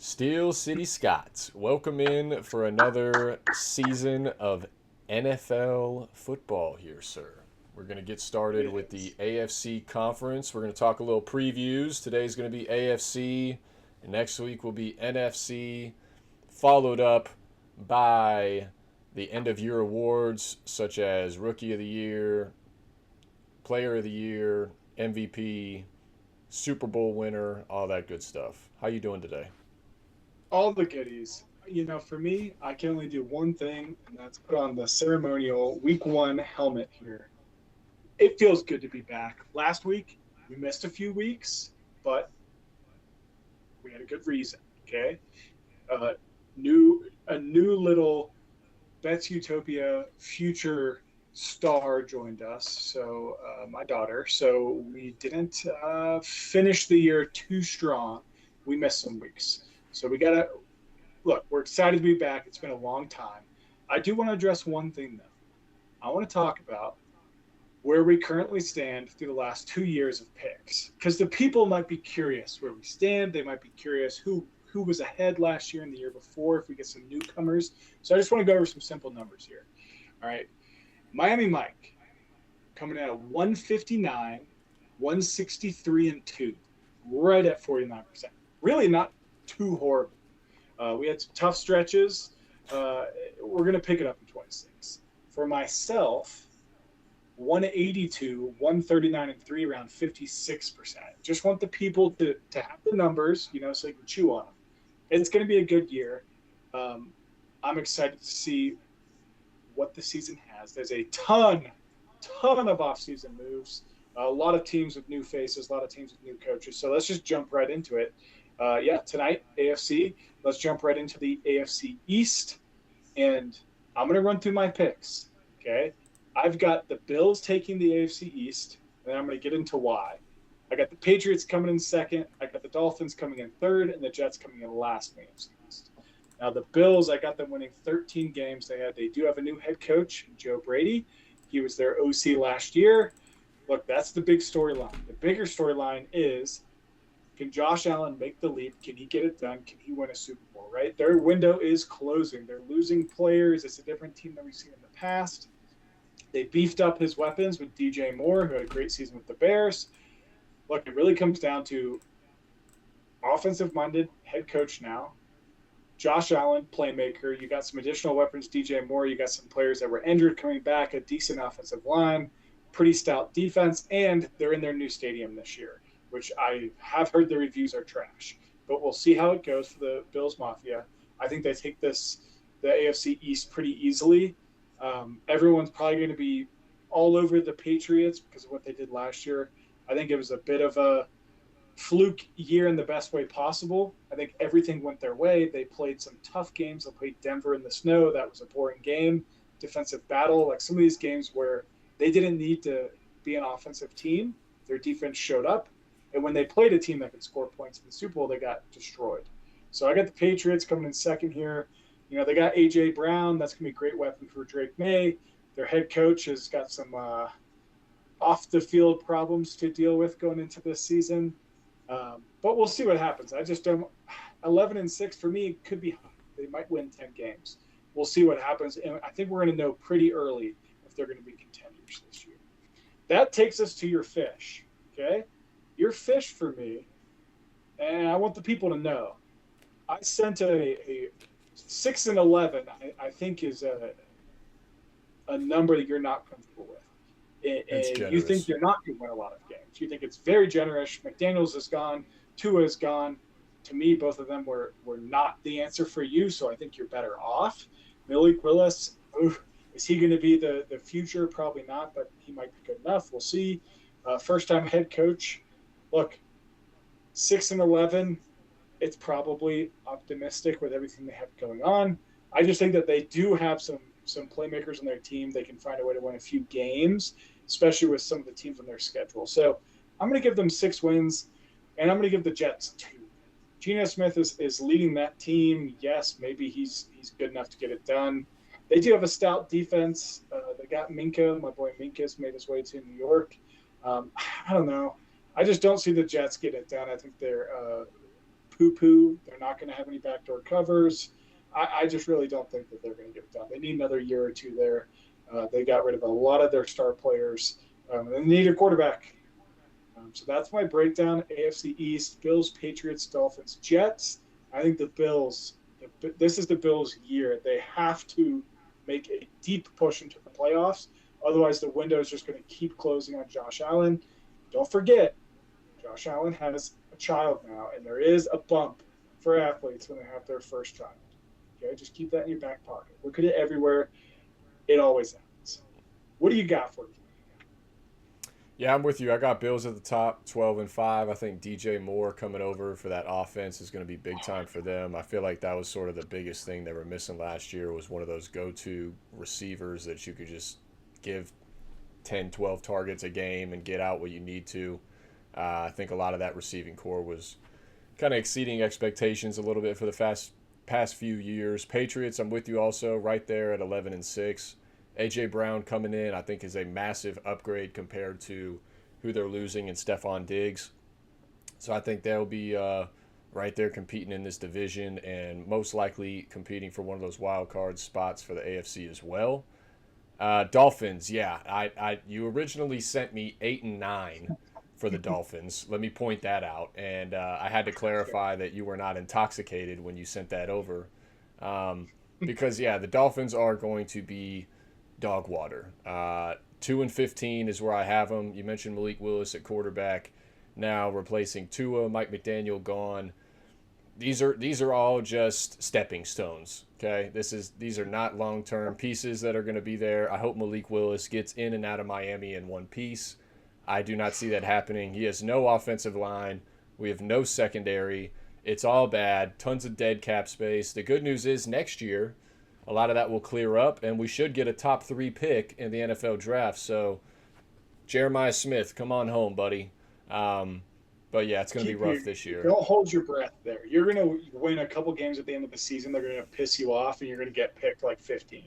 SteelCity Scott, welcome in for another season of NFL football here, sir. We're going to get started with the Greetings. AFC conference. We're going to talk a little previews. Today's going to be AFC, and next week will be NFC, followed up by the end of year awards such as Rookie of the Year, Player of the Year, MVP, Super Bowl winner, all that good stuff. How you doing today? All the goodies. For me, I can only do one thing, and that's put on the ceremonial week one helmet here. It feels good to be back. Last week, we missed a few weeks, but we had a good reason. Okay. Uh, a new little Bet's Utopia future star joined us. So, my daughter. So we didn't finish the year too strong. We missed some weeks. So we got to look, we're excited to be back. It's been a long time. I do want to address one thing, though. I want to talk about where we currently stand through the last 2 years of picks, because the people might be curious where we stand. They might be curious who was ahead last year and the year before. If we get some newcomers, so I just want to go over some simple numbers here. All right, Miami Mike coming out of 159, 163 and two, right at 49%. Really not too horrible. We had some tough stretches. Uh, we're going to pick it up in 26. For myself, 182, 139, and 3, around 56%. Just want the people to have the numbers, so they can chew on them. It's going to be a good year. Um, I'm excited to see what the season has. There's a ton of off-season moves. A lot of teams with new faces, a lot of teams with new coaches. So let's just jump right into it. Yeah, tonight, AFC. Let's jump right into the AFC East. And I'm going to run through my picks. Okay. I've got the Bills taking the AFC East, and I'm going to get into why. I got the Patriots coming in second. I got the Dolphins coming in third, and the Jets coming in last in the AFC East. Now, the Bills, I got them winning 13 games. They do have a new head coach, Joe Brady. He was their OC last year. Look, that's the big storyline. The bigger storyline is, can Josh Allen make the leap? Can he get it done? Can he win a Super Bowl, right? Their window is closing. They're losing players. It's a different team than we've seen in the past. They beefed up his weapons with DJ Moore, who had a great season with the Bears. Look, it really comes down to offensive-minded head coach now. Josh Allen, playmaker. You got some additional weapons, DJ Moore. You got some players that were injured coming back, a decent offensive line, pretty stout defense, and they're in their new stadium this year, which I have heard the reviews are trash. But we'll see how it goes for the Bills Mafia. I think they take the AFC East pretty easily. Everyone's probably going to be all over the Patriots because of what they did last year. I think it was a bit of a fluke year in the best way possible. I think everything went their way. They played some tough games. They played Denver in the snow. That was a boring game. Defensive battle. Like some of these games where they didn't need to be an offensive team. Their defense showed up. And when they played a team that could score points in the Super Bowl, they got destroyed. So I got the Patriots coming in second here. They got A.J. Brown. That's going to be a great weapon for Drake May. Their head coach has got some off-the-field problems to deal with going into this season. But we'll see what happens. I just don't – 11-6 for me could be high. They might win 10 games. We'll see what happens. And I think we're going to know pretty early if they're going to be contenders this year. That takes us to your fish, okay? Your fish for me, and I want the people to know, I sent a 6-11, I think is a number that you're not comfortable with. It's And you think generous. you're not going to win a lot of games. You think it's very generous. McDaniels is gone. Tua is gone. To me, both of them were not the answer for you, so I think you're better off. Malik Willis, is he going to be the future? Probably not, but he might be good enough. We'll see. First-time head coach. Look, 6-11, it's probably optimistic with everything they have going on. I just think that they do have some playmakers on their team. They can find a way to win a few games, especially with some of the teams on their schedule. So I'm going to give them 6 wins, and I'm going to give the Jets 2. Geno Smith is leading that team. Yes, maybe he's good enough to get it done. They do have a stout defense. They got Minka. My boy Minka's made his way to New York. I don't know. I just don't see the Jets get it done. I think they're poo-poo. They're not going to have any backdoor covers. I just really don't think that they're going to get it done. They need another year or two there. They got rid of a lot of their star players. And they need a quarterback. So that's my breakdown. AFC East, Bills, Patriots, Dolphins, Jets. I think the Bills, this is the Bills' year. They have to make a deep push into the playoffs. Otherwise, the window is just going to keep closing on Josh Allen. Don't forget, Josh Allen has a child now, and there is a bump for athletes when they have their first child. Okay, just keep that in your back pocket. Look at it everywhere. It always happens. What do you got for me? Yeah, I'm with you. I got Bills at the top, 12-5. I think DJ Moore coming over for that offense is going to be big time for them. I feel like that was sort of the biggest thing they were missing last year, was one of those go-to receivers that you could just give 10, 12 targets a game and get out what you need to. I think a lot of that receiving core was kind of exceeding expectations a little bit for the past few years. Patriots, I'm with you also, right there at 11-6. A.J. Brown coming in, I think, is a massive upgrade compared to who they're losing in Stephon Diggs. So I think they'll be right there competing in this division and most likely competing for one of those wild card spots for the AFC as well. Dolphins, yeah. You originally sent me 8-9 for the Dolphins. Let me point that out. And I had to clarify that you were not intoxicated when you sent that over. Because, yeah, the Dolphins are going to be dog water. 2-15 is where I have them. You mentioned Malik Willis at quarterback, now replacing Tua. Mike McDaniel gone. These are all just stepping stones. Okay, these are not long-term pieces that are going to be there. I hope Malik Willis gets in and out of Miami in one piece. I do not see that happening. He has no offensive line. We have no secondary. It's all bad. Tons of dead cap space. The good news is next year, a lot of that will clear up, and we should get a top 3 pick in the NFL draft. So, Jeremiah Smith, come on home, buddy. But, yeah, it's going to be rough this year. Don't hold your breath there. You're going to win a couple games at the end of the season. They're going to piss you off, and you're going to get picked like 15.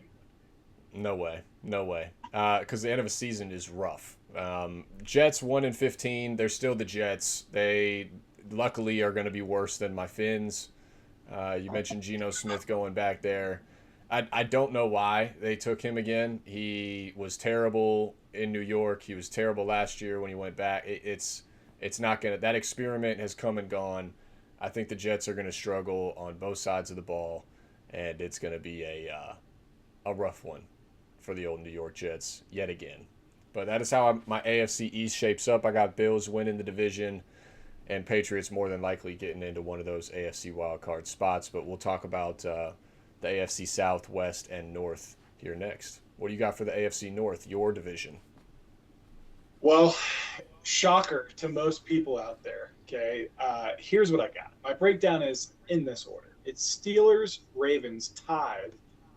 No way. Because the end of a season is rough. Jets 1-15. They're still the Jets. They luckily are going to be worse than my Finns. You mentioned Geno Smith going back there. I don't know why they took him again. He was terrible in New York. He was terrible last year when he went back. It's not going to – that experiment has come and gone. I think the Jets are going to struggle on both sides of the ball, and it's going to be a rough one for the old New York Jets yet again. But that is how my AFC East shapes up. I got Bills winning the division and Patriots more than likely getting into one of those AFC wildcard spots. But we'll talk about the AFC South, West, and North here next. What do you got for the AFC North, your division? Well, shocker to most people out there, okay? Here's what I got. My breakdown is in this order. It's Steelers, Ravens tied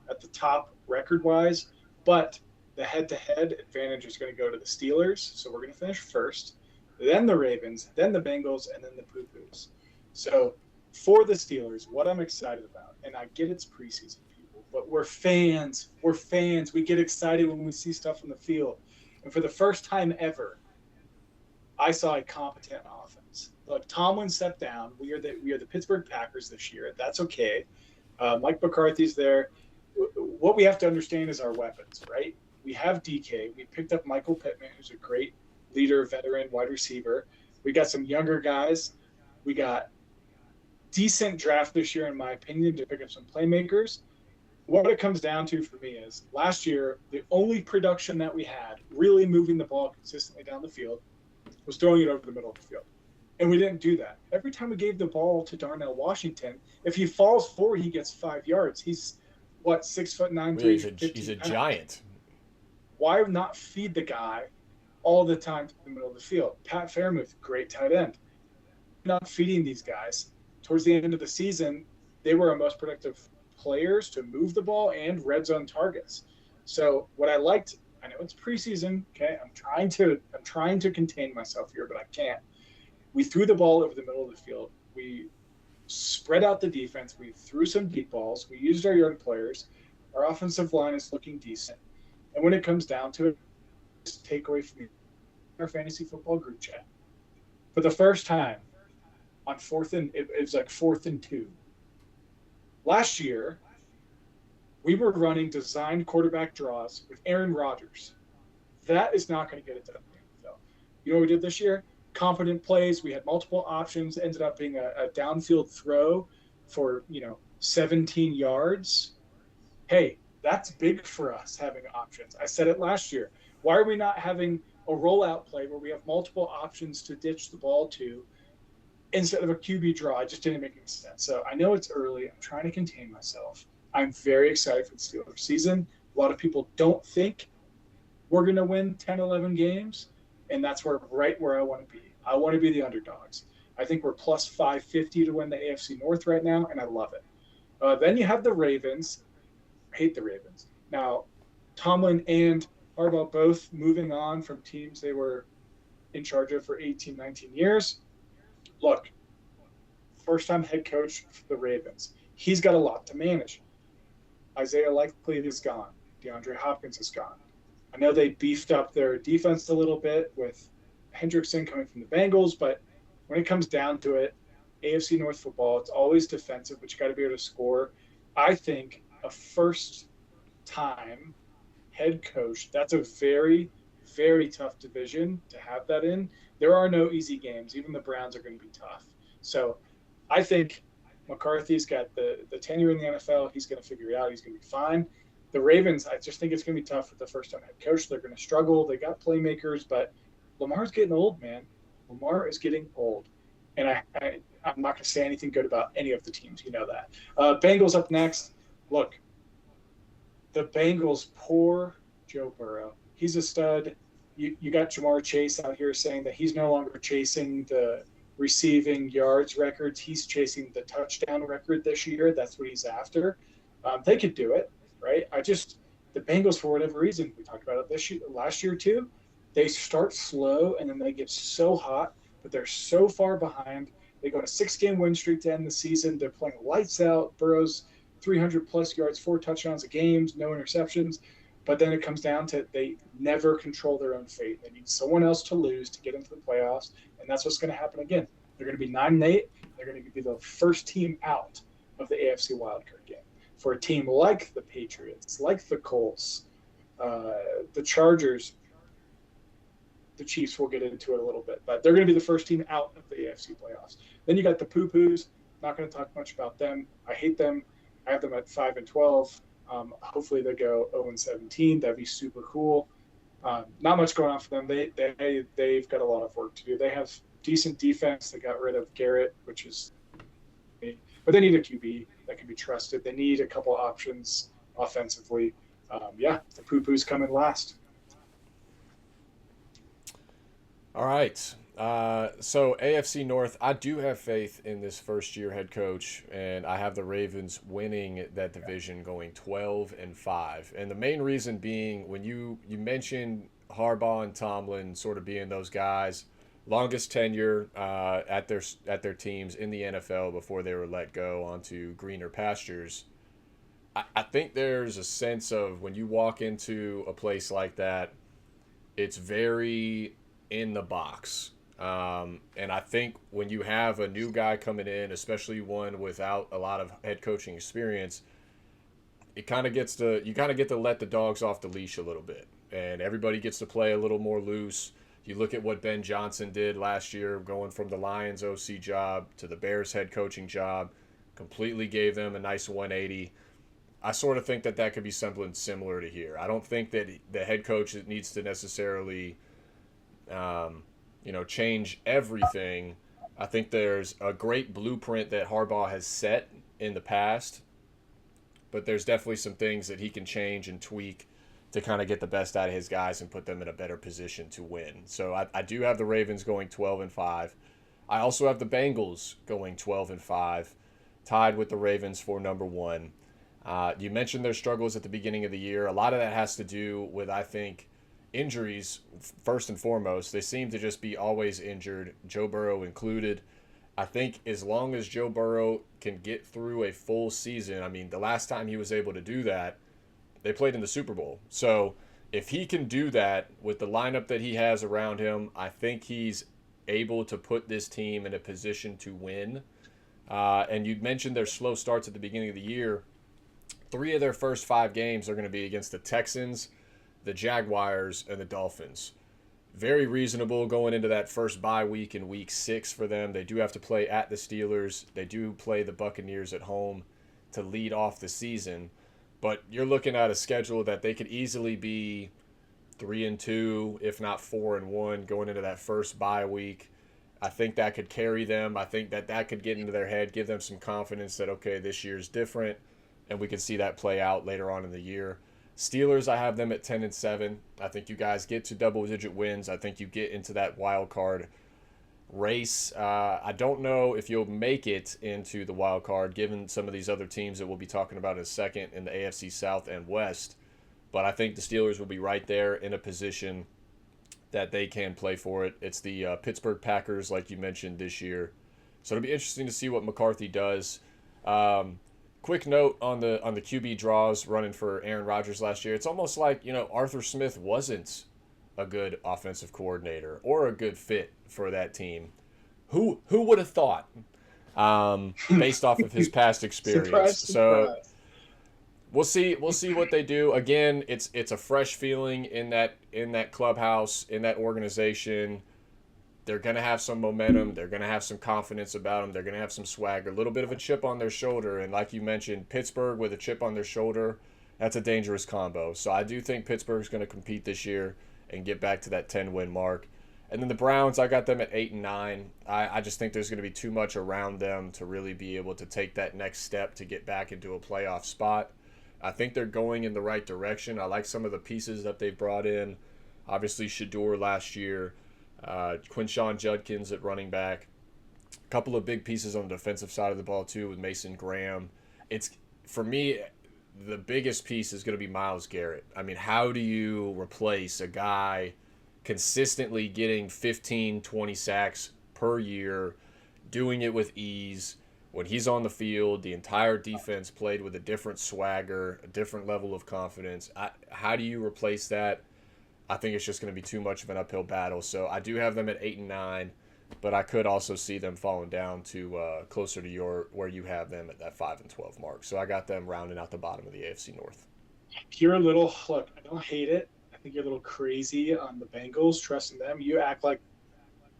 at the top record-wise, but the head-to-head advantage is going to go to the Steelers, so we're going to finish first, then the Ravens, then the Bengals, and then the Poo-Poos. So for the Steelers, what I'm excited about, and I get it's preseason, people, but we're fans. We get excited when we see stuff on the field. And for the first time ever, I saw a competent offense. Look, Tomlin stepped down. We are the Pittsburgh Packers this year. That's okay. Mike McCarthy's there. What we have to understand is our weapons, right? We have DK. We picked up Michael Pittman, who's a great leader, veteran, wide receiver. We got some younger guys. We got decent draft this year, in my opinion, to pick up some playmakers. What it comes down to for me is last year, the only production that we had, really moving the ball consistently down the field, was throwing it over the middle of the field. And we didn't do that. Every time we gave the ball to Darnell Washington, if he falls forward, he gets 5 yards. He's, 6'9", He's a giant. Why not feed the guy all the time to the middle of the field? Pat Fairmouth, great tight end. Not feeding these guys. Towards the end of the season, they were our most productive players to move the ball and red zone targets. So what I liked, I know it's preseason, okay? I'm trying to contain myself here, but I can't. We threw the ball over the middle of the field. We spread out the defense. We threw some deep balls. We used our young players. Our offensive line is looking decent. And when it comes down to it, just take away from our fantasy football group chat. For the first time, on it was like 4th and 2. Last year, we were running designed quarterback draws with Aaron Rodgers. That is not going to get it done in the NFL. You know what we did this year? Competent plays. We had multiple options. Ended up being a downfield throw for 17 yards. Hey, that's big for us having options. I said it last year. Why are we not having a rollout play where we have multiple options to ditch the ball to instead of a QB draw? It just didn't make any sense. So I know it's early. I'm trying to contain myself. I'm very excited for the Steelers season. A lot of people don't think we're going to win 10, 11 games, and that's right where I want to be. I want to be the underdogs. I think we're plus 550 to win the AFC North right now, and I love it. Then you have the Ravens. I hate the Ravens. Now, Tomlin and Harbaugh both moving on from teams they were in charge of for 18, 19 years. Look, first-time head coach for the Ravens. He's got a lot to manage. Isaiah Likely is gone. DeAndre Hopkins is gone. I know they beefed up their defense a little bit with Hendrickson coming from the Bengals, but when it comes down to it, AFC North football, it's always defensive, but you got to be able to score. I think a first-time head coach, that's a very, very tough division to have that in. There are no easy games. Even the Browns are going to be tough. So I think McCarthy's got the tenure in the NFL. He's going to figure it out. He's going to be fine. The Ravens, I just think it's going to be tough with the first-time head coach. They're going to struggle. They got playmakers, but Lamar's getting old, man. Lamar is getting old. And I'm not going to say anything good about any of the teams. You know that. Bengals up next. Look, the Bengals, poor Joe Burrow. He's a stud. You got Jamar Chase out here saying that he's no longer chasing the receiving yards records. He's chasing the touchdown record this year. That's what he's after. They could do it, right? The Bengals, for whatever reason, we talked about it last year too, they start slow and then they get so hot, but they're so far behind. They go on a 6-game win streak to end the season. They're playing lights out. Burrow's 300-plus yards, 4 touchdowns a game, no interceptions. But then it comes down to they never control their own fate. They need someone else to lose to get into the playoffs, and that's what's going to happen again. They're going to be 9-8. They're going to be the first team out of the AFC wildcard game. For a team like the Patriots, like the Colts, the Chargers, the Chiefs, will get into it a little bit, but they're going to be the first team out of the AFC playoffs. Then you got the Poo-Poos. Not going to talk much about them. I hate them. I have them at 5-12. Hopefully they go 0-17. That'd be super cool. Not much going on for them. They've got a lot of work to do. They have decent defense. They got rid of Garrett, which is, but they need a QB that can be trusted. They need a couple options offensively. The Poo-Poos coming last. All right. So AFC North, I do have faith in this first-year head coach, and I have the Ravens winning that division, going 12-5. And the main reason being, when you mentioned Harbaugh and Tomlin sort of being those guys, longest tenure at their teams in the NFL before they were let go onto greener pastures. I think there's a sense of when you walk into a place like that, it's very in the box. And I think when you have a new guy coming in, especially one without a lot of head coaching experience, you kind of get to let the dogs off the leash a little bit, and everybody gets to play a little more loose. You look at what Ben Johnson did last year, going from the Lions OC job to the Bears head coaching job, completely gave them a nice 180. I sort of think that could be something similar to here. I don't think that the head coach needs to necessarily change everything. I think there's a great blueprint that Harbaugh has set in the past, but there's definitely some things that he can change and tweak to kind of get the best out of his guys and put them in a better position to win. So I do have the Ravens going 12-5. I also have the Bengals going 12-5, tied with the Ravens for number 1. You mentioned their struggles at the beginning of the year. A lot of that has to do with, I think, injuries first and foremost. They seem to just be always injured, Joe Burrow included. I think as long as Joe Burrow can get through a full season, I mean, the last time he was able to do that, they played in the Super Bowl. So if he can do that with the lineup that he has around him, I think he's able to put this team in a position to win. And you mentioned their slow starts at the beginning of the year. 3 of their first 5 games are going to be against the Texans, the Jaguars, and the Dolphins. Very reasonable going into that first bye week in week 6 for them. They do have to play at the Steelers. They do play the Buccaneers at home to lead off the season. But you're looking at a schedule that they could easily be 3-2, if not 4-1, going into that first bye week. I think that could carry them. I think that could get into their head, give them some confidence that, okay, this year's different, and we can see that play out later on in the year. Steelers, I have them at 10-7. I think you guys get to double-digit wins. I think you get into that wild card race. I don't know if you'll make it into the wild card, given some of these other teams that we'll be talking about in a second in the AFC South and West. But I think the Steelers will be right there in a position that they can play for it. It's the Pittsburgh Packers, like you mentioned, this year. So it'll be interesting to see what McCarthy does. Quick note on the QB draws running for Aaron Rodgers last year. It's almost like, Arthur Smith wasn't a good offensive coordinator or a good fit for that team. Who would have thought? Based off of his past experience. Surprise. We'll see what they do. Again, it's a fresh feeling in that clubhouse, in that organization. They're going to have some momentum. They're going to have some confidence about them. They're going to have some swagger, a little bit of a chip on their shoulder. And like you mentioned, Pittsburgh with a chip on their shoulder, that's a dangerous combo. So I do think Pittsburgh's going to compete this year and get back to that 10-win mark. And then the Browns, I got them at 8-9. I just think there's going to be too much around them to really be able to take that next step to get back into a playoff spot. I think they're going in the right direction. I like some of the pieces that they've brought in. Obviously, Shador last year. Quinshawn Judkins at running back. A couple of big pieces on the defensive side of the ball, too, with Mason Graham. For me, the biggest piece is going to be Myles Garrett. I mean, how do you replace a guy consistently getting 15, 20 sacks per year, doing it with ease? When he's on the field, the entire defense played with a different swagger, a different level of confidence. How do you replace that? I think it's just going to be too much of an uphill battle. So I do have them at 8-9, but I could also see them falling down to closer to where you have them at that 5-12 mark. So I got them rounding out the bottom of the AFC North. You're a little look. I don't hate it. I think you're a little crazy on the Bengals, trusting them. You act like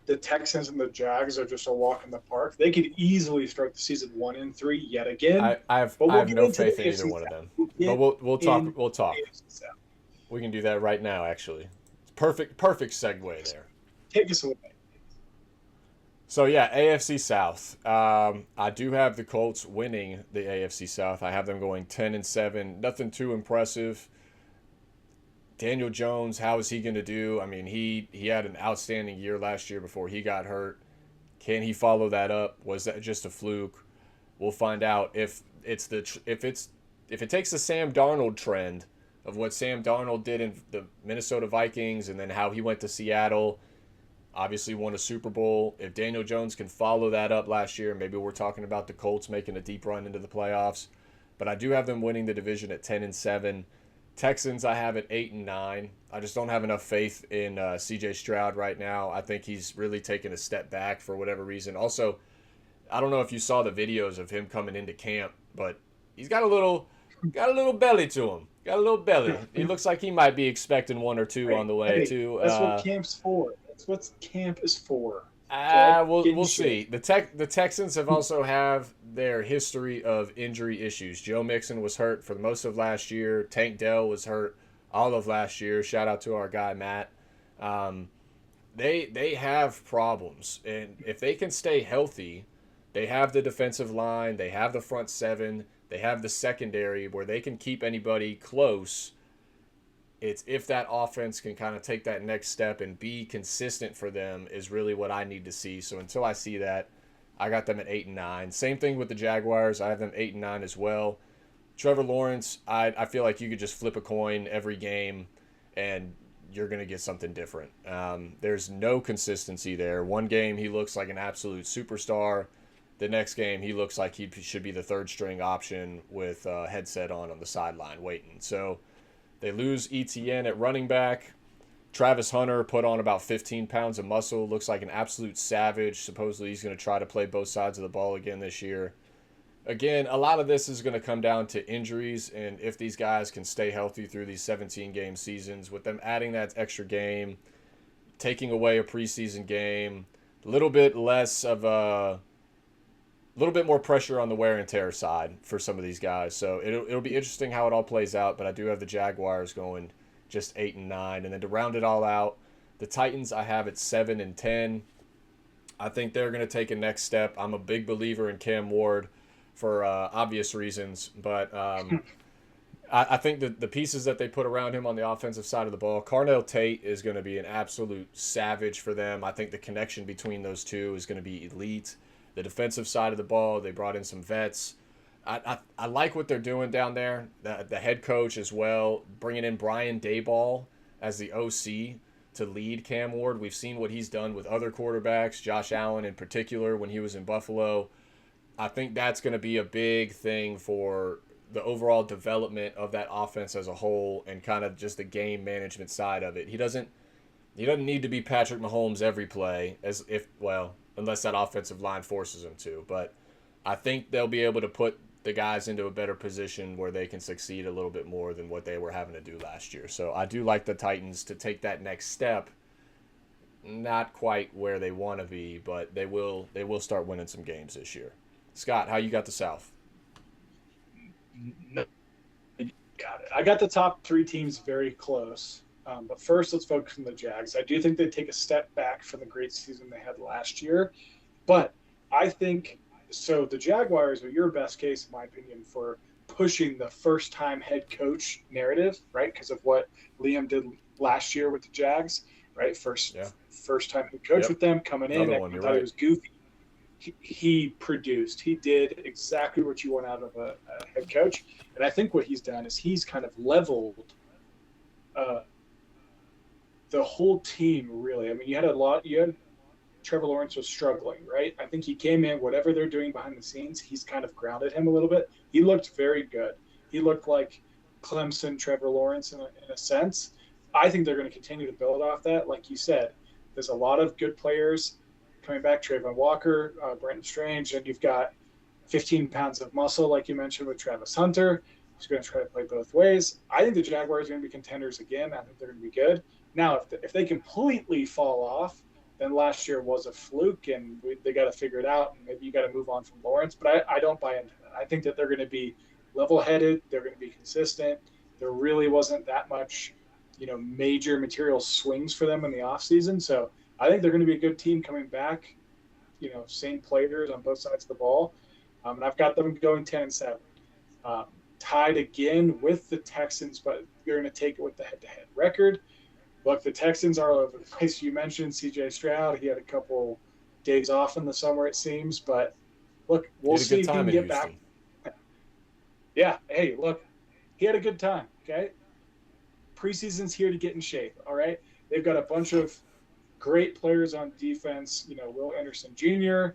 the Texans and the Jags are just a walk in the park. They could easily start the season 1-3 yet again. I have no faith in either one of them. But we'll talk. We'll talk. We can do that right now, actually. Perfect segue there. Take us away. So, yeah, AFC South. I do have the Colts winning the AFC South. I have them going 10-7. Nothing too impressive. Daniel Jones, how is he going to do? I mean, he had an outstanding year last year before he got hurt. Can he follow that up? Was that just a fluke? We'll find out if it takes the Sam Darnold trend of what Sam Darnold did in the Minnesota Vikings and then how he went to Seattle, obviously won a Super Bowl. If Daniel Jones can follow that up last year, maybe we're talking about the Colts making a deep run into the playoffs. But I do have them winning the division at 10-7. Texans I have at 8-9. I just don't have enough faith in C.J. Stroud right now. I think he's really taken a step back for whatever reason. Also, I don't know if you saw the videos of him coming into camp, but he's got a little belly to him. Got a little belly. He looks like he might be expecting 1 or 2 on the way too. That's what camp's for. That's what camp is for. We'll see. The Texans have also have their history of injury issues. Joe Mixon was hurt for most of last year. Tank Dell was hurt all of last year. Shout out to our guy Matt. They have problems, and if they can stay healthy, they have the defensive line, they have the front seven, they have the secondary where they can keep anybody close. It's if that offense can kind of take that next step and be consistent for them is really what I need to see. So until I see that, I got them at 8-9. Same thing with the Jaguars. I have them 8-9 as well. Trevor Lawrence, I feel like you could just flip a coin every game and you're going to get something different. There's no consistency there. One game he looks like an absolute superstar. The next game he looks like he should be the third string option with a headset on the sideline waiting. So they lose ETN at running back. Travis Hunter put on about 15 pounds of muscle. Looks like an absolute savage. Supposedly he's going to try to play both sides of the ball again this year. Again, a lot of this is going to come down to injuries and if these guys can stay healthy through these 17-game seasons. With them adding that extra game, taking away a preseason game, a little bit less of a little bit more pressure on the wear and tear side for some of these guys. So it'll be interesting how it all plays out, but I do have the Jaguars going just 8-9. And then to round it all out, the Titans I have at 7-10. I think they're going to take a next step. I'm a big believer in Cam Ward for obvious reasons, but I think that the pieces that they put around him on the offensive side of the ball, Carnell Tate is going to be an absolute savage for them. I think the connection between those two is going to be elite. The defensive side of the ball, they brought in some vets. I like what they're doing down there. The head coach as well, bringing in Brian Daboll as the OC to lead Cam Ward. We've seen what he's done with other quarterbacks, Josh Allen in particular when he was in Buffalo. I think that's going to be a big thing for the overall development of that offense as a whole and kind of just the game management side of it. He doesn't need to be Patrick Mahomes every play unless that offensive line forces him to. But I think they'll be able to put the guys into a better position where they can succeed a little bit more than what they were having to do last year. So I do like the Titans to take that next step. Not quite where they want to be, but they will start winning some games this year. Scott, how you got the South? No, got it. I got the top three teams very close. But first, let's focus on the Jags. I do think they take a step back from the great season they had last year. But I think so. The Jaguars are your best case, in my opinion, for pushing the first-time head coach narrative, right? Because of what Liam did last year with the Jags, right? First-time head coach with them coming in. Everyone thought he was goofy. He produced. He did exactly what you want out of a head coach. And I think what he's done is he's kind of leveled the whole team, really. I mean, you had Trevor Lawrence was struggling, right? I think he came in, whatever they're doing behind the scenes, he's kind of grounded him a little bit. He looked very good. He looked like Clemson Trevor Lawrence in a sense. I think they're going to continue to build off that. Like you said, there's a lot of good players coming back, Trayvon Walker, Brandon Strange, and you've got 15 pounds of muscle, like you mentioned, with Travis Hunter. He's going to try to play both ways. I think the Jaguars are going to be contenders again. I think they're going to be good. Now, if they completely fall off, then last year was a fluke, and they got to figure it out, and maybe you got to move on from Lawrence. But I don't buy into that. I think that they're going to be level-headed. They're going to be consistent. There really wasn't that much, major material swings for them in the offseason. So I think they're going to be a good team coming back, same players on both sides of the ball. And I've got them going 10-7. Tied again with the Texans, but you're going to take it with the head-to-head record. Look, the Texans are all over the place. You mentioned C.J. Stroud. He had a couple days off in the summer, it seems. But, look, we'll see if he can get back. Yeah, hey, look, he had a good time, okay? Preseason's here to get in shape, all right? They've got a bunch of great players on defense. Will Anderson Jr.,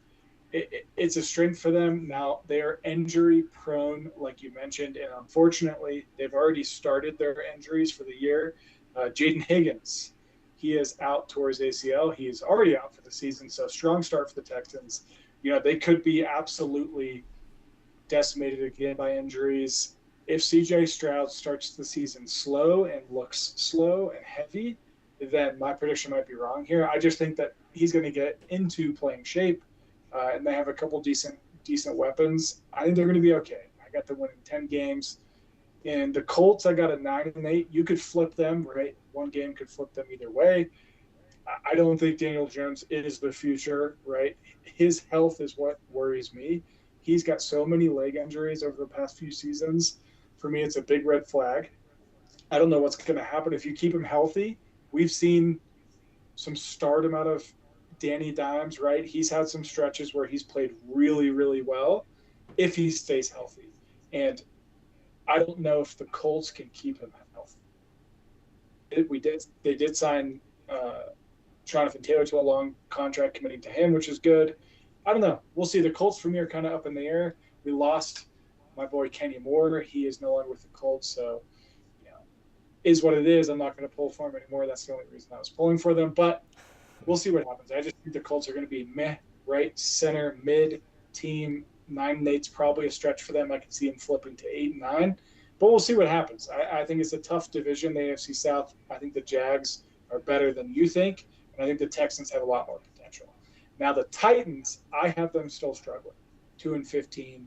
it's a strength for them. Now, they are injury-prone, like you mentioned, and unfortunately, they've already started their injuries for the year. Jaden Higgins, he is out towards ACL. He is already out for the season, so strong start for the Texans. They could be absolutely decimated again by injuries. If C.J. Stroud starts the season slow and looks slow and heavy, then my prediction might be wrong here. I just think that he's going to get into playing shape, and they have a couple decent weapons. I think they're going to be okay. I got them winning 10 games. And the Colts, I got a 9-8. You could flip them, right? One game could flip them either way. I don't think Daniel Jones is the future, right? His health is what worries me. He's got so many leg injuries over the past few seasons. For me, it's a big red flag. I don't know what's going to happen if you keep him healthy. We've seen some stardom out of Danny Dimes, right? He's had some stretches where he's played really, really well if he stays healthy. And I don't know if the Colts can keep him healthy. They did sign Jonathan Taylor to a long contract, committing to him, which is good. I don't know. We'll see. The Colts for me are kind of up in the air. We lost my boy Kenny Moore. He is no longer with the Colts, so is what it is. I'm not going to pull for them anymore. That's the only reason I was pulling for them. But we'll see what happens. I just think the Colts are going to be meh, right center, mid team. 9-8's probably a stretch for them. I can see them flipping to 8-9. But we'll see what happens. I think it's a tough division, the AFC South. I think the Jags are better than you think, and I think the Texans have a lot more potential. Now the Titans, I have them still struggling, 2-15.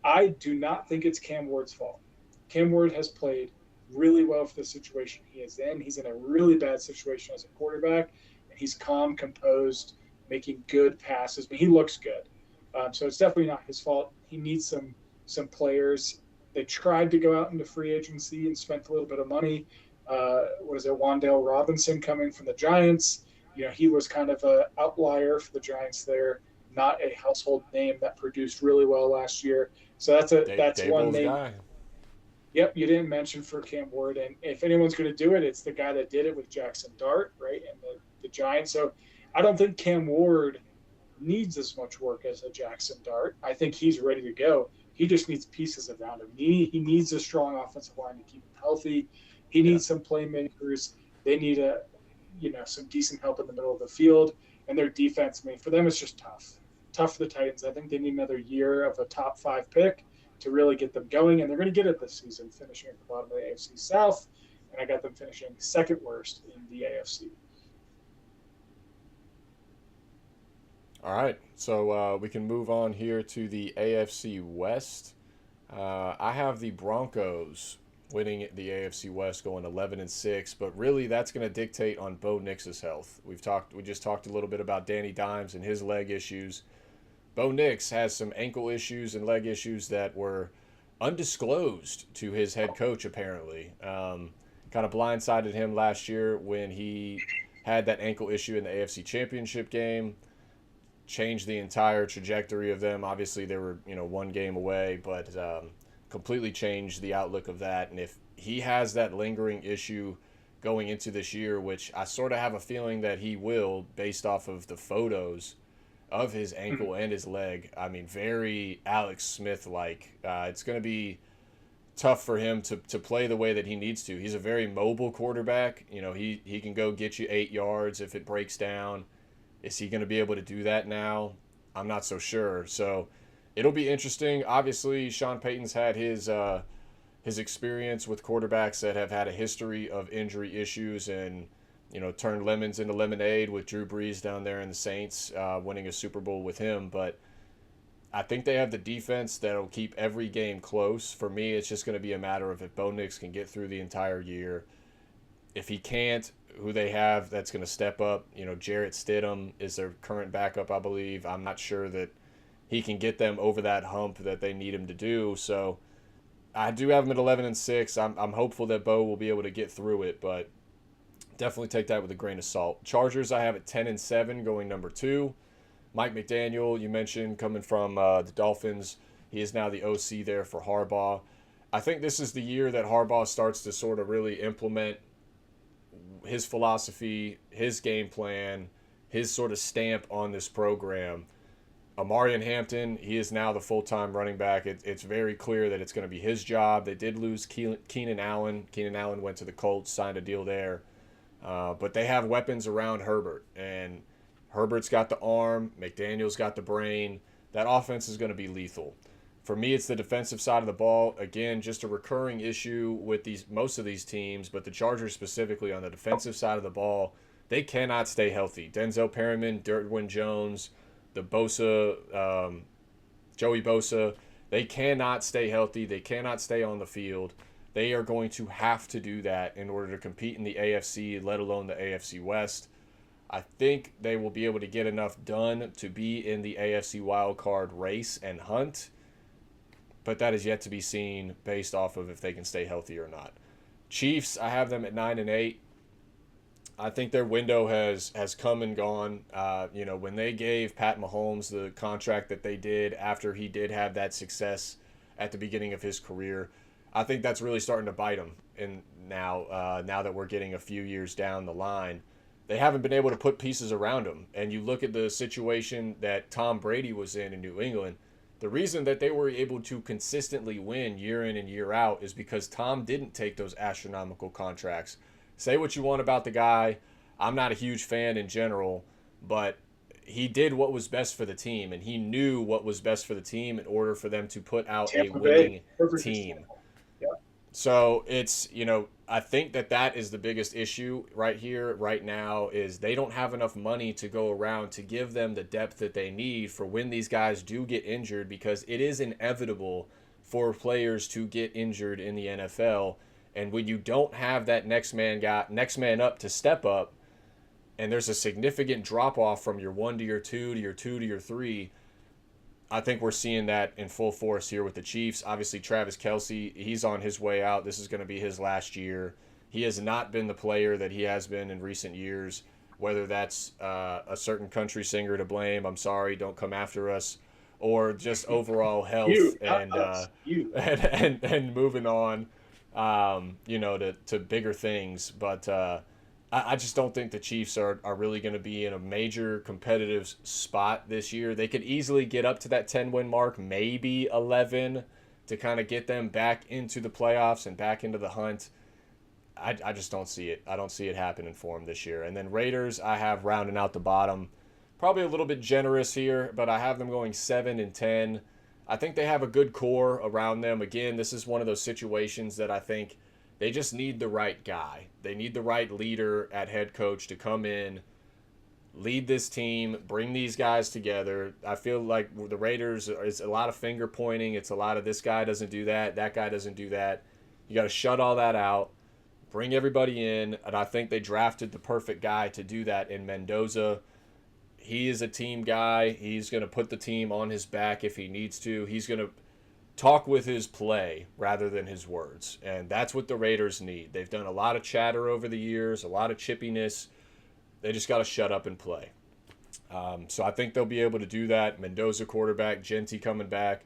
I do not think it's Cam Ward's fault. Cam Ward has played really well for the situation he is in. He's in a really bad situation as a quarterback, and he's calm, composed, making good passes. But he looks good, so it's definitely not his fault. He needs some players. They tried to go out into free agency and spent a little bit of money. Wan'Dale Robinson coming from the Giants? He was kind of an outlier for the Giants there, not a household name that produced really well last year. So that's one name. Guy. Yep, you didn't mention for Cam Ward. And if anyone's going to do it, it's the guy that did it with Jackson Dart, right, and the Giants. So I don't think Cam Ward needs as much work as a Jackson Dart. I think he's ready to go. He just needs pieces around him. He needs a strong offensive line to keep him healthy. He needs some playmakers. They need some decent help in the middle of the field. And their defense, for them, it's just tough. Tough for the Titans. I think they need another year of a top 5 pick to really get them going. And they're going to get it this season, finishing at the bottom of the AFC South. And I got them finishing second worst in the AFC. All right, so we can move on here to the AFC West. I have the Broncos winning the AFC West, going 11-6, but really that's going to dictate on Bo Nix's health. We just talked a little bit about Danny Dimes and his leg issues. Bo Nix has some ankle issues and leg issues that were undisclosed to his head coach, apparently. Kind of blindsided him last year when he had that ankle issue in the AFC Championship game. Changed the entire trajectory of them. Obviously, they were one game away, but completely changed the outlook of that. And if he has that lingering issue going into this year, which I sort of have a feeling that he will, based off of the photos of his ankle and his leg, very Alex Smith-like. It's going to be tough for him to play the way that he needs to. He's a very mobile quarterback. He can go get you 8 yards if it breaks down. Is he going to be able to do that now? I'm not so sure. So it'll be interesting. Obviously, Sean Payton's had his experience with quarterbacks that have had a history of injury issues and, turned lemons into lemonade with Drew Brees down there in the Saints, winning a Super Bowl with him. But I think they have the defense that'll keep every game close. For me, it's just going to be a matter of if Bo Nix can get through the entire year. If he can't, who they have that's going to step up. Jarrett Stidham is their current backup, I believe. I'm not sure that he can get them over that hump that they need him to do. So I do have him at 11-6. I'm hopeful that Bo will be able to get through it, but definitely take that with a grain of salt. Chargers, I have at 10-7, going number 2. Mike McDaniel, you mentioned, coming from the Dolphins. He is now the OC there for Harbaugh. I think this is the year that Harbaugh starts to sort of really implement his philosophy, his game plan, his sort of stamp on this program. Amarian Hampton, he is now the full-time running back. It's very clear that it's going to be his job. They did lose Keenan Allen. Keenan Allen went to the Colts, signed a deal there. But they have weapons around Herbert. And Herbert's got the arm. McDaniel's got the brain. That offense is going to be lethal. For me, it's the defensive side of the ball. Again, just a recurring issue with most of these teams, but the Chargers specifically on the defensive side of the ball, they cannot stay healthy. Denzel Perryman, Derwin Jones, the Joey Bosa, they cannot stay healthy. They cannot stay on the field. They are going to have to do that in order to compete in the AFC, let alone the AFC West. I think they will be able to get enough done to be in the AFC wildcard race and hunt. But that is yet to be seen based off of if they can stay healthy or not. Chiefs, I have them at 9-8. I think their window has come and gone. When they gave Pat Mahomes the contract that they did after he did have that success at the beginning of his career, I think that's really starting to bite him. And now that we're getting a few years down the line, they haven't been able to put pieces around him. And you look at the situation that Tom Brady was in New England. The reason that they were able to consistently win year in and year out is because Tom didn't take those astronomical contracts. Say what you want about the guy. I'm not a huge fan in general, but he did what was best for the team, and he knew what was best for the team in order for them to put out a Tampa Bay, winning perfect team. example. Yeah. So it's, I think that is the biggest issue right here, right now, is they don't have enough money to go around to give them the depth that they need for when these guys do get injured, because it is inevitable for players to get injured in the NFL. And when you don't have that next man up to step up, and there's a significant drop off from your 1 to your 2 to your 2 to your 3, I think we're seeing that in full force here with the Chiefs. Obviously, Travis Kelce, he's on his way out. This is going to be his last year. He has not been the player that he has been in recent years, whether that's a certain country singer to blame, I'm sorry, don't come after us, or just overall health and moving on, to bigger things. But I just don't think the Chiefs are really going to be in a major competitive spot this year. They could easily get up to that 10-win mark, maybe 11, to kind of get them back into the playoffs and back into the hunt. I just don't see it. I don't see it happening for them this year. And then Raiders, I have rounding out the bottom. Probably a little bit generous here, but I have them going 7-10. I think they have a good core around them. Again, this is one of those situations that I think they just need the right guy. They need the right leader at head coach to come in, lead this team, bring these guys together. I feel like the Raiders, it's a lot of finger pointing. It's a lot of this guy doesn't do that guy doesn't do that. You got to shut all that out, bring everybody in, and I think they drafted the perfect guy to do that in Mendoza. He is a team guy. He's going to put the team on his back if he needs to. He's going to talk with his play rather than his words. And that's what the Raiders need. They've done a lot of chatter over the years, a lot of chippiness. They just got to shut up and play. So I think they'll be able to do that. Mendoza quarterback, Genty coming back.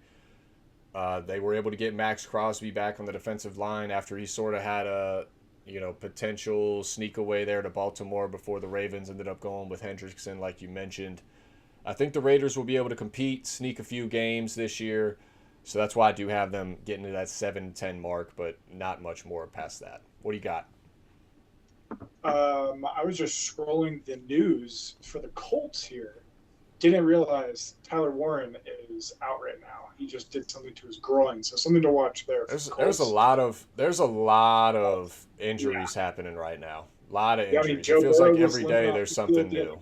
They were able to get Max Crosby back on the defensive line after he sort of had a potential sneak away there to Baltimore before the Ravens ended up going with Hendrickson, like you mentioned. I think the Raiders will be able to compete, sneak a few games this year. So that's why I do have them getting to that 7-10 mark, but not much more past that. What do you got? I was just scrolling the news for the Colts here. Didn't realize Tyler Warren is out right now. He just did something to his groin, so something to watch there. There's a lot of injuries happening right now. A lot of injuries. It feels like every day there's something new.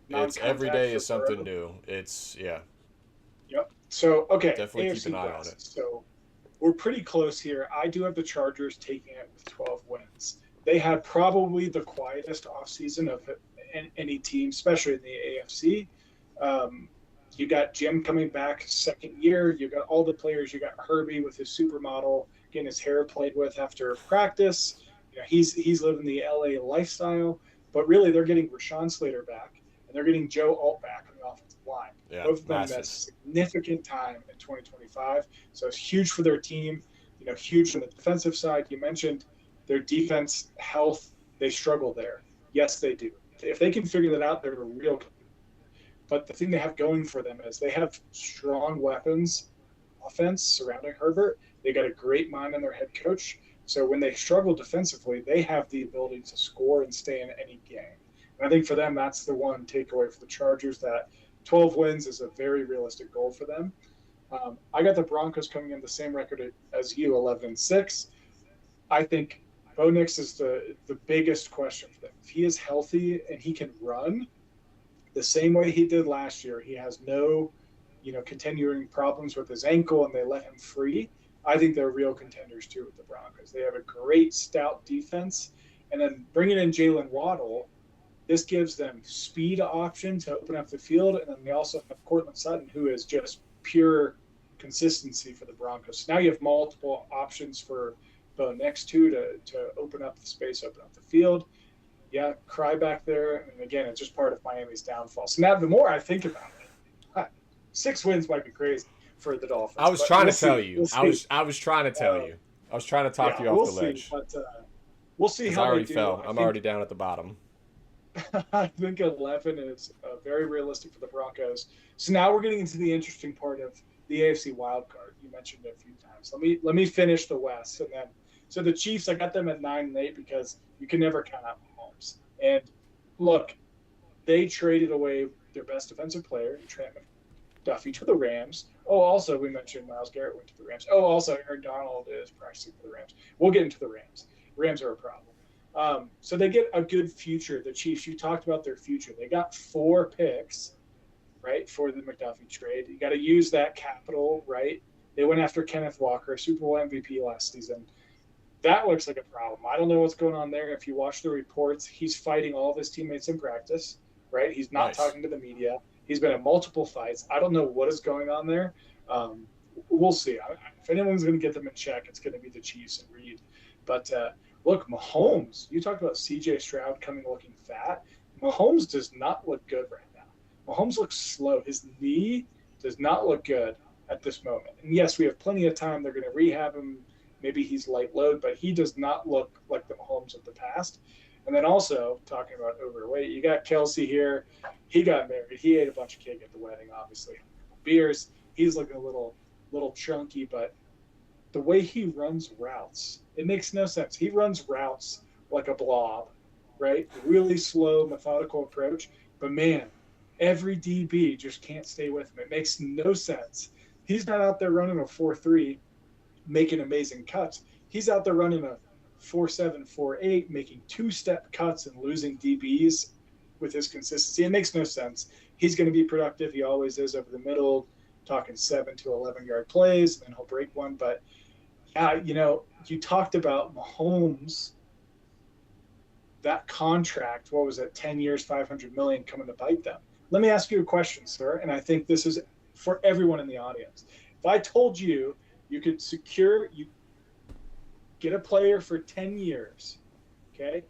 It's every day is something new. It's Yep. So, okay. Definitely AFC keep an eye West. on it. So, we're pretty close here. I do have the Chargers taking it with 12 wins. They had probably the quietest offseason of any team, especially in the AFC. You got Jim coming back second year. You got all the players. You got Herbie with his supermodel getting his hair played with after practice. He's living the LA lifestyle. But really, they're getting Rashawn Slater back, and they're getting Joe Alt back on the offensive line. Yeah, both of them at significant time in 2025. So it's huge for their team, huge on the defensive side. You mentioned their defense health. They struggle there. Yes, they do. If they can figure that out, they're a real. But the thing they have going for them is they have strong weapons, offense surrounding Herbert. They got a great mind on their head coach. So when they struggle defensively, they have the ability to score and stay in any game. And I think for them, that's the one takeaway for the Chargers, that 12 wins is a very realistic goal for them. I got the Broncos coming in the same record as you, 11-6. I think Bo Nix is the biggest question for them. If he is healthy and he can run the same way he did last year, he has no, continuing problems with his ankle, and they let him free, I think they're real contenders too with the Broncos. They have a great stout defense, and then bringing in Jalen Waddle, this gives them speed option to open up the field, and then they also have Cortland Sutton, who is just pure consistency for the Broncos. So now you have multiple options for Bo Nix too to open up the space, open up the field. Yeah, cry back there, and again, it's just part of Miami's downfall. So now the more I think about it, 6 wins might be crazy for the Dolphins. I was trying to tell you. I was trying to tell you. I was trying to talk you off the ledge. But we'll see how I already they do. fell. I'm already down at the bottom. I think 11 is very realistic for the Broncos. So now we're getting into the interesting part of the AFC wild card. You mentioned it a few times. Let me finish the West, and then so the Chiefs, I got them at 9-8 because you can never count out Mahomes. And look, they traded away their best defensive player, Trent McDuffie, to the Rams. Oh, also we mentioned Myles Garrett went to the Rams. Oh, also Aaron Donald is practicing for the Rams. We'll get into the Rams. Rams are a problem. So they get a good future. The Chiefs, you talked about their future. They got 4 picks, right, for the McDuffie trade. You got to use that capital, right? They went after Kenneth Walker, Super Bowl MVP last season. That looks like a problem. I don't know what's going on there. If you watch the reports, he's fighting all of his teammates in practice, right? He's not talking to the media. He's been in multiple fights. I don't know what is going on there. We'll see. If anyone's going to get them in check, it's going to be the Chiefs and Reed. But look, Mahomes, you talked about CJ Stroud coming looking fat. Mahomes does not look good right now. Mahomes looks slow. His knee does not look good at this moment. And yes, we have plenty of time. They're going to rehab him. Maybe he's light load, but he does not look like the Mahomes of the past. And then also, talking about overweight, you got Kelsey here. He got married. He ate a bunch of cake at the wedding, obviously. Beers. He's looking a little chunky, but the way he runs routes, it makes no sense. He runs routes like a blob, right? Really slow, methodical approach. But man, every DB just can't stay with him. It makes no sense. He's not out there running a 4.3, making amazing cuts. He's out there running a 4.7, 4.8, making 2-step cuts and losing DBs with his consistency. It makes no sense. He's going to be productive. He always is over the middle, talking 7 to 11-yard plays, and then he'll break one. But you talked about Mahomes, that contract, what was it, 10 years, $500 million coming to bite them. Let me ask you a question, sir, and I think this is for everyone in the audience. If I told you could get a player for 10 years, okay?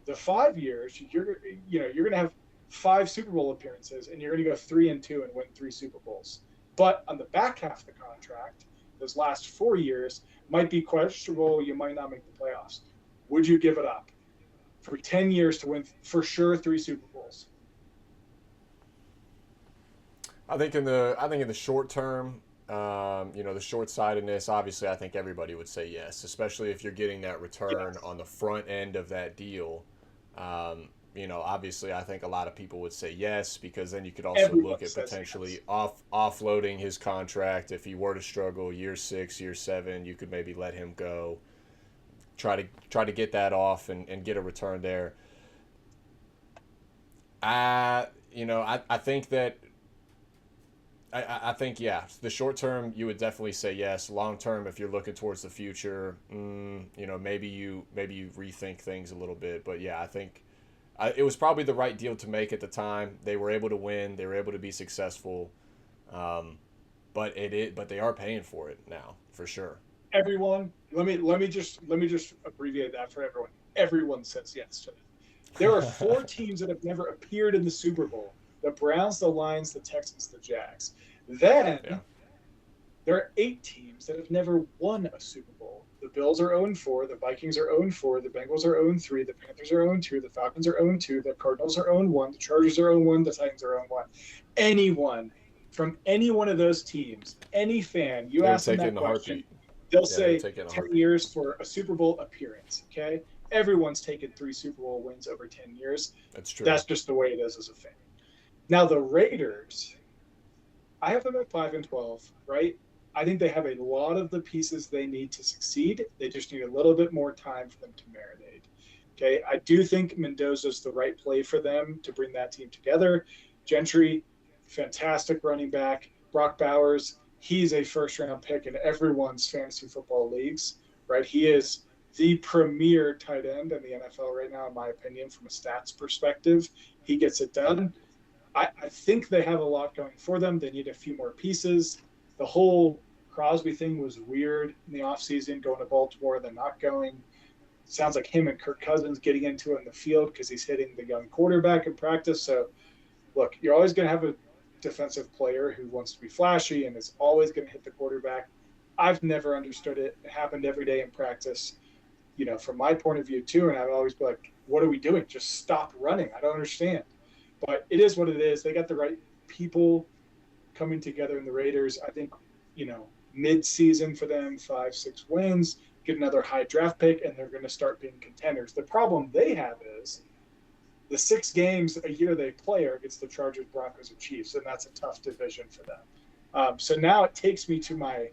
The 5 years, you're going to have 5 Super Bowl appearances, and you're going to go 3-2 and win 3 Super Bowls. But on the back half of the contract, those last 4 years might be questionable. You might not make the playoffs. Would you give it up for 10 years to win for sure 3 Super Bowls? I think in the short term, the short-sightedness, obviously I think everybody would say yes, especially if you're getting that return on the front end of that deal. Obviously I think a lot of people would say yes, because then you could also look at potentially offloading his contract. If he were to struggle year 6, year 7, you could maybe let him go, try to get that off and get a return there. I think that I think, yeah, the short term, you would definitely say yes. Long term, if you're looking towards the future, maybe you rethink things a little bit. But yeah, I think it was probably the right deal to make at the time. They were able to win. They were able to be successful. But they are paying for it now, for sure. Everyone, let me just abbreviate that for everyone. Everyone says yes to it. There are 4 teams that have never appeared in the Super Bowl: the Browns, the Lions, the Texans, the Jags. Then there are 8 teams that have never won a Super Bowl. The Bills are 0-4, the Vikings are 0-4, the Bengals are 0-3, the Panthers are 0-2, the Falcons are 0-2, the Cardinals are 0-1, the Chargers are 0-1, the Titans are 0-1. Anyone from any one of those teams, any fan, you ask them that question, they'll say 10 years for a Super Bowl appearance, okay? Everyone's taken 3 Super Bowl wins over 10 years. That's true. That's just the way it is as a fan. Now, the Raiders, I have them at 5-12, right? I think they have a lot of the pieces they need to succeed. They just need a little bit more time for them to marinate. Okay, I do think Mendoza's the right play for them to bring that team together. Gentry, fantastic running back. Brock Bowers, he's a first-round pick in everyone's fantasy football leagues, right? He is the premier tight end in the NFL right now, in my opinion, from a stats perspective. He gets it done. I think they have a lot going for them. They need a few more pieces. The whole Crosby thing was weird in the offseason, going to Baltimore, then not going. Sounds like him and Kirk Cousins getting into it in the field because he's hitting the young quarterback in practice. So, look, you're always going to have a defensive player who wants to be flashy and is always going to hit the quarterback. I've never understood it. It happened every day in practice, from my point of view too, and I've always been like, what are we doing? Just stop running. I don't understand. But it is what it is. They got the right people coming together in the Raiders. I think, mid-season for them, 5-6 wins, get another high draft pick, and they're going to start being contenders. The problem they have is the 6 games a year they play are against the Chargers, Broncos, and Chiefs, and that's a tough division for them. So now it takes me to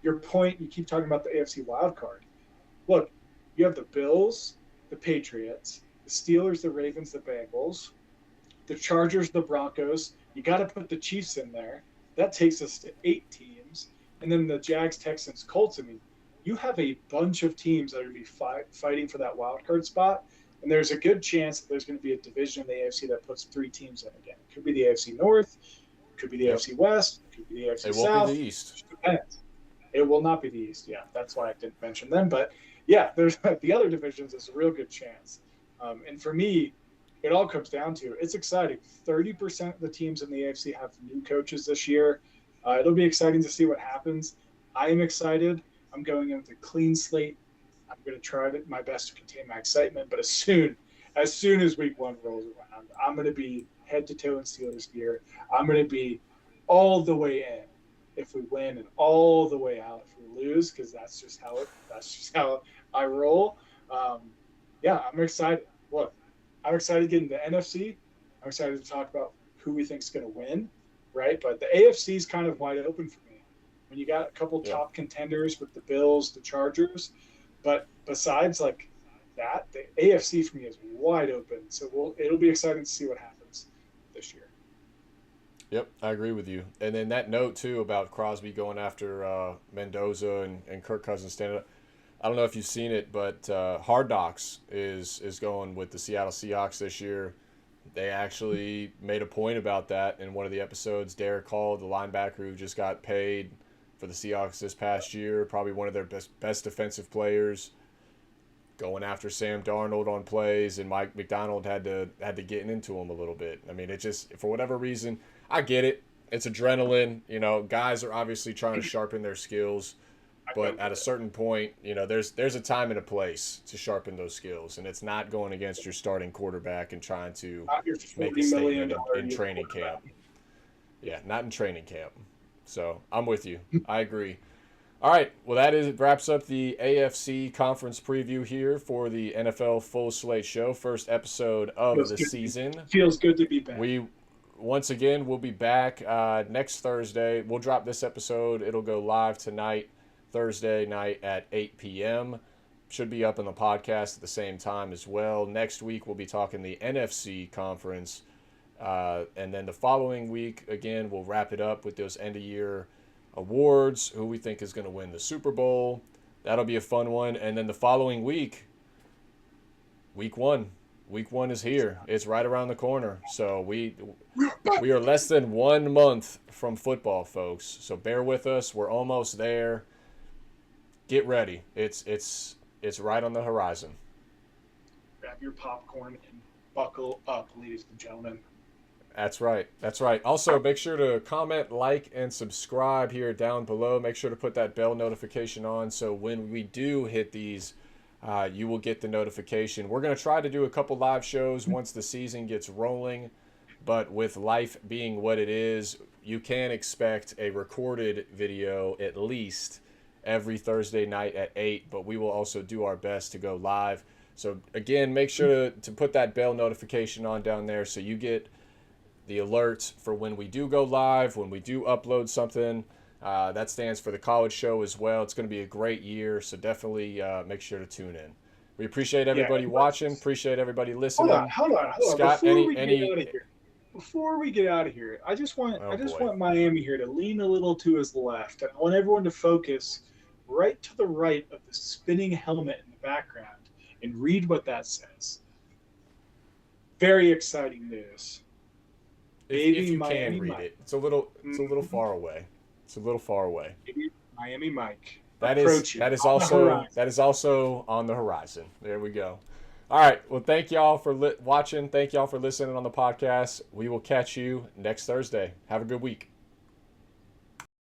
your point. You keep talking about the AFC wildcard. Look, you have the Bills, the Patriots, the Steelers, the Ravens, the Bengals, the Chargers, the Broncos. You got to put the Chiefs in there. That takes us to 8 teams. And then the Jags, Texans, Colts. I mean, you have a bunch of teams that are going to be fighting for that wild card spot. And there's a good chance that there's going to be a division in the AFC that puts 3 teams in again. It could be the AFC North. It could be the AFC West. It could be the AFC South. It won't be the East. It depends. It will not be the East. Yeah, that's why I didn't mention them. But, yeah, there's the other divisions. There's a real good chance. And for me, it all comes down to it's exciting. 30% of the teams in the AFC have new coaches this year. It'll be exciting to see what happens. I am excited. I'm going in with a clean slate. I'm going to try my best to contain my excitement. But as soon as week 1 rolls around, I'm going to be head to toe in Steelers gear. I'm going to be all the way in if we win and all the way out if we lose, because that's just how I roll. Yeah, I'm excited. Look, I'm excited getting the NFC. I'm excited to talk about who we think is going to win, right? But the AFC is kind of wide open for me. When you got a couple top contenders with the Bills, the Chargers, but besides like that, the AFC for me is wide open. So it'll be exciting to see what happens this year. Yep, I agree with you. And then that note too about Crosby going after Mendoza and Kirk Cousins standing up. I don't know if you've seen it, but Hard Knocks is going with the Seattle Seahawks this year. They actually made a point about that in one of the episodes. Derek Hall, the linebacker who just got paid for the Seahawks this past year, probably one of their best defensive players, going after Sam Darnold on plays, and Mike McDonald had to get into him a little bit. I mean, it just, for whatever reason, I get it. It's adrenaline. Guys are obviously trying to sharpen their skills. But at a certain point, there's a time and a place to sharpen those skills, and it's not going against your starting quarterback and trying to make a statement in training camp. Yeah, not in training camp. So I'm with you. I agree. All right, well, wraps up the AFC conference preview here for the NFL Full Slate Show, first episode of the season. Feels good to be back. Once again, we'll be back next Thursday. We'll drop this episode. It'll go live tonight. Thursday night at 8 p.m. Should be up on the podcast at the same time as well. Next week, we'll be talking the NFC conference. And then the following week, again, we'll wrap it up with those end-of-year awards, who we think is going to win the Super Bowl. That'll be a fun one. And then the following week, week 1. Week 1 is here. It's right around the corner. So we are less than 1 month from football, folks. So bear with us. We're almost there. Get ready. It's right on the horizon. Grab your popcorn and buckle up, ladies and gentlemen. That's right. That's right. Also, make sure to comment, like, and subscribe here down below. Make sure to put that bell notification on so when we do hit these, you will get the notification. We're going to try to do a couple live shows once the season gets rolling, but with life being what it is, you can expect a recorded video at least every Thursday night at 8, but we will also do our best to go live. So again, make sure to put that bell notification on down there so you get the alerts for when we do go live, when we do upload something. That stands for the college show as well. It's going to be a great year, so definitely make sure to tune in. We appreciate everybody watching. Appreciate everybody listening. Hold on. Scott, Before we get out of here, I just want Miami here to lean a little to his left. I want everyone to focus right to the right of the spinning helmet in the background and read what that says. Very exciting news. If you can read it. It's a little far away. It's a little far away. Miami Mike. That is also on the horizon. There we go. All right. Well, thank y'all for watching. Thank y'all for listening on the podcast. We will catch you next Thursday. Have a good week.